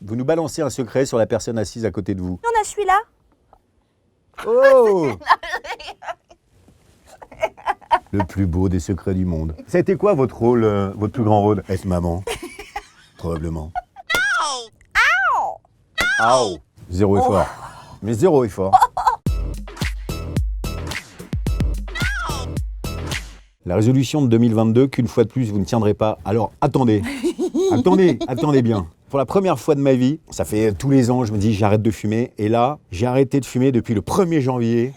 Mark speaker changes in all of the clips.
Speaker 1: Vous nous balancez un secret sur la personne assise à côté de vous.
Speaker 2: On a celui-là.
Speaker 1: Oh. Le plus beau des secrets du monde. Ça a été quoi votre rôle, votre plus grand rôle? Être maman. Probablement. Aouh. Zéro effort. Mais zéro effort. La résolution de 2022, qu'une fois de plus, vous ne tiendrez pas. Alors, attendez. Attendez bien. Pour la première fois de ma vie, ça fait tous les ans, je me dis j'arrête de fumer. Et là, j'ai arrêté de fumer depuis le 1er janvier.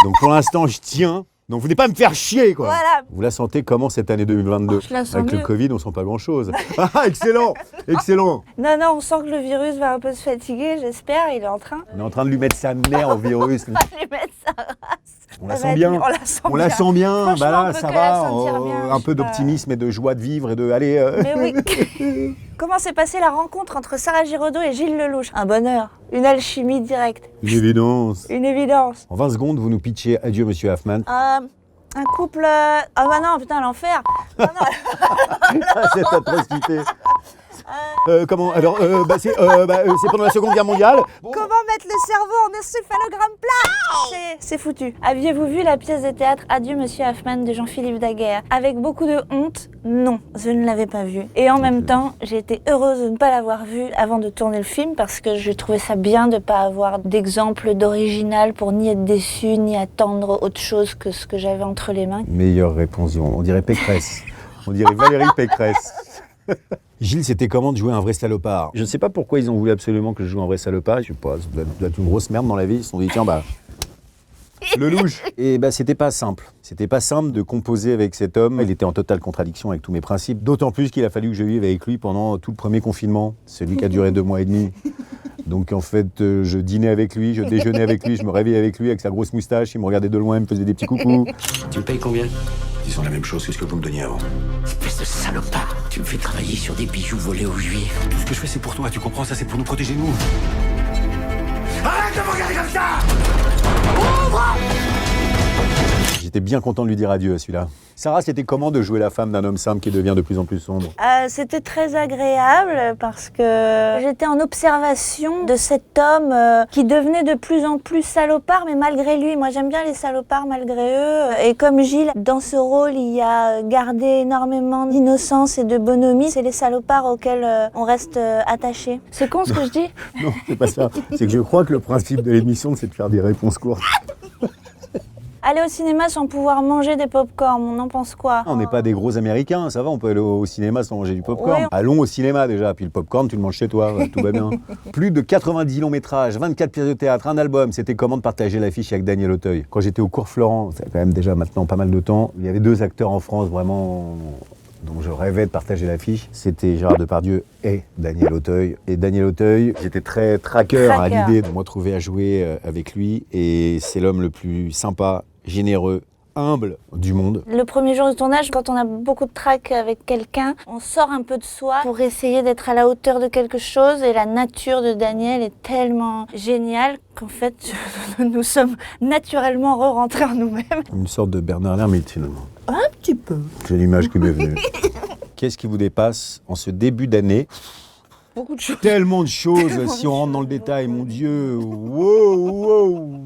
Speaker 1: Donc pour l'instant, je tiens. Donc vous n'allez pas me faire chier, quoi.
Speaker 2: Voilà.
Speaker 1: Vous la sentez comment cette année 2022?
Speaker 2: Je la sens
Speaker 1: Avec
Speaker 2: mieux.
Speaker 1: le Covid, on sent pas grand-chose. Ah, excellent.
Speaker 2: Non, on sent que le virus va un peu se fatiguer, j'espère. Il est en train
Speaker 1: On est en train de lui mettre sa mère au virus.
Speaker 2: de lui mettre sa race.
Speaker 1: On la sent bien.
Speaker 2: On la sent bien.
Speaker 1: Bah
Speaker 2: Franchement,
Speaker 1: là,
Speaker 2: on peut
Speaker 1: ça
Speaker 2: que la
Speaker 1: va.
Speaker 2: sentir bien,
Speaker 1: Un
Speaker 2: je
Speaker 1: peu
Speaker 2: sais pas.
Speaker 1: d'optimisme et de joie de vivre et de... Allez,
Speaker 2: Mais oui. Comment s'est passée la rencontre entre Sarah Giraudot et Gilles Lelouch? Un bonheur. Une alchimie directe.
Speaker 1: une évidence.
Speaker 2: Une évidence.
Speaker 1: En 20 secondes, vous nous pitchez Adieu, monsieur Hoffman.
Speaker 2: Un couple... Ah bah non, putain, l'enfer. Non,
Speaker 1: Cette atrocité. Comment? Alors, c'est pendant la Seconde Guerre mondiale. Bon.
Speaker 2: Comment mettre le cerveau en encéphalogramme plat? C'est foutu. Aviez-vous vu la pièce de théâtre Adieu Monsieur Hoffman de Jean-Philippe Daguerre? Avec beaucoup de honte, non, je ne l'avais pas vu. Et en même temps, j'ai été heureuse de ne pas l'avoir vu avant de tourner le film parce que je trouvais ça bien de ne pas avoir d'exemple d'original pour ni être déçu, ni attendre autre chose que ce que j'avais entre les mains.
Speaker 1: Meilleure réponse, on dirait Pécresse. On dirait Valérie Pécresse. Gilles, c'était comment de jouer un vrai salopard? Je ne sais pas pourquoi ils ont voulu absolument que je joue un vrai salopard. Je sais pas, ça doit être une grosse merde dans la vie. Ils se sont dit, tiens, bah... Lelouch. Et bah, c'était pas simple. C'était pas simple de composer avec cet homme. Il était en totale contradiction avec tous mes principes. D'autant plus qu'il a fallu que je vive avec lui pendant tout le premier confinement. Celui qui a duré 2 mois et demi. Donc en fait, je dînais avec lui, je déjeunais avec lui, je me réveillais avec lui avec sa grosse moustache. Il me regardait de loin, il me faisait des petits coucous.
Speaker 3: Tu me payes combien?
Speaker 4: Disons la même chose que ce que vous me donniez avant.
Speaker 3: Espèce de salopard. Tu me fais travailler sur des bijoux volés aux juifs.
Speaker 4: Tout ce que je fais, c'est pour toi, tu comprends? Ça, c'est pour nous protéger, nous. Arrête de me regarder comme ça!
Speaker 1: J'étais bien content de lui dire adieu à celui-là. Sarah, c'était comment de jouer la femme d'un homme simple qui devient de plus en plus sombre?
Speaker 2: C'était très agréable parce que j'étais en observation de cet homme qui devenait de plus en plus salopard, mais malgré lui. Moi, j'aime bien les salopards malgré eux. Et comme Gilles, dans ce rôle, il y a gardé énormément d'innocence et de bonhomie. C'est les salopards auxquels on reste attaché. C'est con ce que je dis?
Speaker 1: Non, c'est pas ça. C'est que je crois que le principe de l'émission, c'est de faire des réponses courtes.
Speaker 2: Aller au cinéma sans pouvoir manger des pop-corn, on en pense quoi?
Speaker 1: On n'est pas des gros Américains, ça va, on peut aller au cinéma sans manger du popcorn.
Speaker 2: Oui.
Speaker 1: Allons au cinéma déjà, puis le popcorn, tu le manges chez toi, tout va bien. Plus de 90 longs métrages, 24 pièces de théâtre, un album, c'était comment de partager l'affiche avec Daniel Auteuil? Quand j'étais au cours Florent, c'est quand même déjà maintenant pas mal de temps, il y avait 2 acteurs en France vraiment dont je rêvais de partager l'affiche. C'était Gérard Depardieu et Daniel Auteuil. Et Daniel Auteuil, j'étais très traqueur à l'idée de me retrouver à jouer avec lui. Et c'est l'homme le plus sympa, généreux, humble du monde.
Speaker 2: Le premier jour de tournage, quand on a beaucoup de trac avec quelqu'un, on sort un peu de soi pour essayer d'être à la hauteur de quelque chose. Et la nature de Daniel est tellement géniale qu'en fait, nous sommes naturellement re-rentrés en nous-mêmes.
Speaker 1: Une sorte de Bernard Lermite finalement.
Speaker 2: Un petit peu.
Speaker 1: C'est l'image qui m'est venue. Qu'est-ce qui vous dépasse en ce début d'année?
Speaker 2: Beaucoup de choses.
Speaker 1: Tellement de choses, si on rentre dans le détail, mon Dieu. Wow.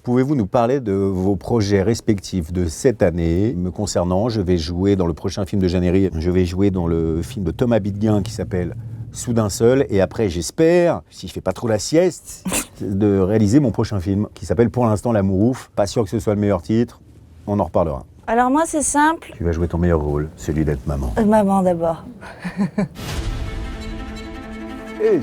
Speaker 1: Pouvez-vous nous parler de vos projets respectifs de cette année? Me concernant, je vais jouer dans le prochain film de Jeanne Herry, je vais jouer dans le film de Thomas Bidguin qui s'appelle Soudain seul, et après j'espère, si je fais pas trop la sieste, de réaliser mon prochain film qui s'appelle pour l'instant L'amour ouf. Pas sûr que ce soit le meilleur titre, on en reparlera.
Speaker 2: Alors moi, c'est simple.
Speaker 1: Tu vas jouer ton meilleur rôle, celui d'être maman.
Speaker 2: Maman d'abord.
Speaker 1: Hey.